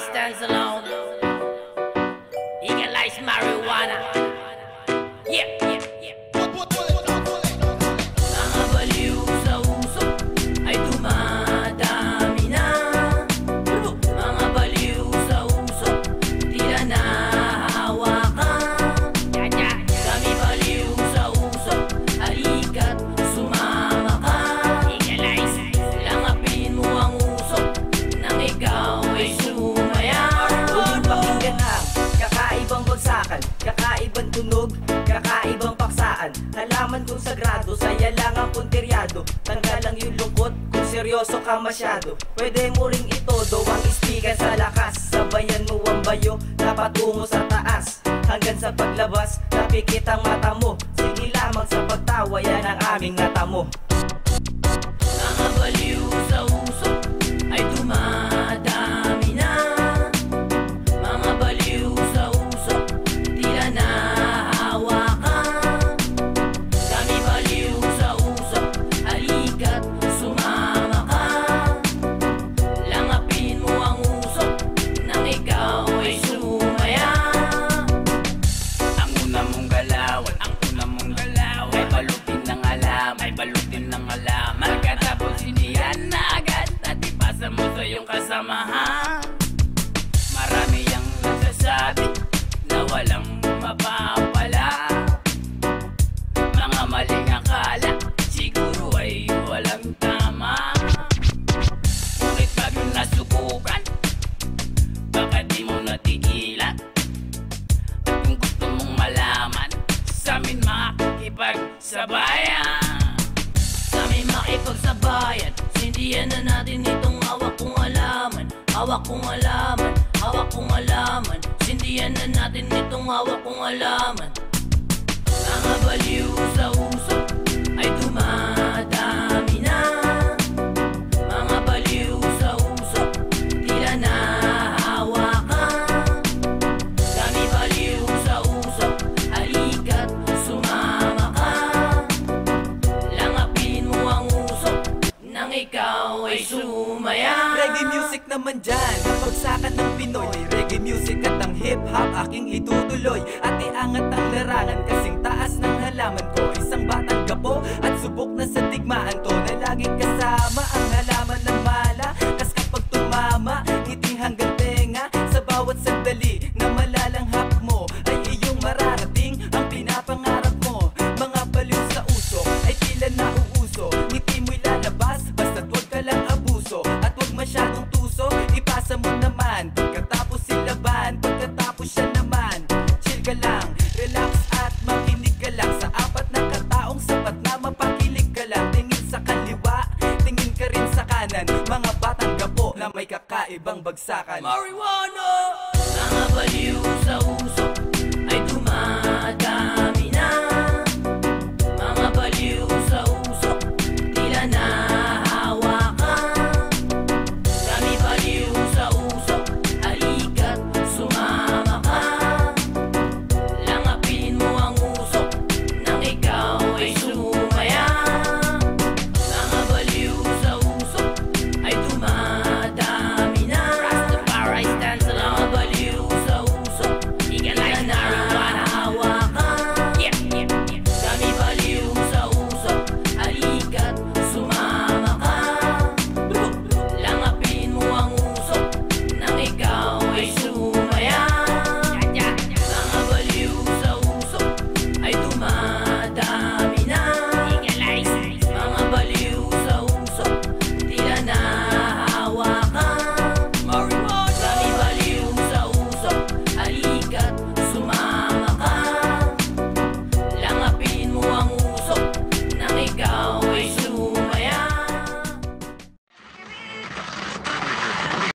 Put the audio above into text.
stands alone. Legalize marijuana. Yeah, yeah, yeah. Mga baliw sa uso ay dumadami na. Mga baliw sa uso, tila nahawakan. Kami baliw sa uso, halika't sumama ka. Legalize, langapin mo ang uso nang ikaw ay sumaya. Pakinggan ang kakaibang bagsakan, kakaibang tunog, kakaibang paksaan. Halaman kung sagrado, saya lang ang punteryado. Tanggal lang yung lungkot kung seryoso ka masyado. Pwede mo ring itodo ang istikan sa lakas. Sabayan mo ang bayo na patungo sa taas. Hanggang sa paglabas, napikit ang mata mo. Sige lamang sa pagtawa, yan ang aming natamo. Mga baliw sa uso ay dumadami na. Mga baliw sa uso, tila nahawakan. Kami baliw sa uso, halika't sumama ka. Langapin mo ang uso nang ikaw ay sumaya. Ang una mong galawan, ay balutin ng alam, Pagkatapos sinihan na agad at ipasa mo sa iyong kasamahan. Marami ang nagsasabi na walang mapapala. Mga maling akala, siguro ay walang tama. Ngunit pag nasubukan, baka di mo natigilan. At kung gusto mong malaman, sa amin makikipagsabayan. Sa amin makipagsabayan, sindihan na natin itong hawak kong alaman. Hawak kong alaman, hawak kong alaman. Sindihan na natin itong hawak kong alaman. Mga baliw sa uso ay dumadami na. Mga baliw sa uso, tila nahawakan. Kami baliw sa uso, halika't sumama ka. Langapin mo ang uso nang ikaw ay sumaya. Reggae music naman dyan, pagsakan ng Pinoy. Reggae music at ang hip-hop aking itutuloy. At iangat ang larangan kasing taas ng halaman ko. Isang batang gapo at subok na sa digmaan to, na laging kasama ang halaman ng mala. Kas kapag tumama, ngiti hanggang tenga. Sa bawat sandali na malalanghap mo ay iyong mararating ang pinapangarap mo. Mga baliw sa uso ay tila nauuso, ngiti mo'y lalabas, basta't huwag ka lang abuso. At huwag masyadong tuso, ipasa mo naman. Pagkatapos silaban, pagkatapos siya naman. Chill ka lang, relax at makinig ka lang. Sa apat na kataong sapat na mapakilig ka lang. Tingin sa kaliwa, tingin ka rin sa kanan. Mga batang gapo na may kakaibang bagsakan. Marijuana!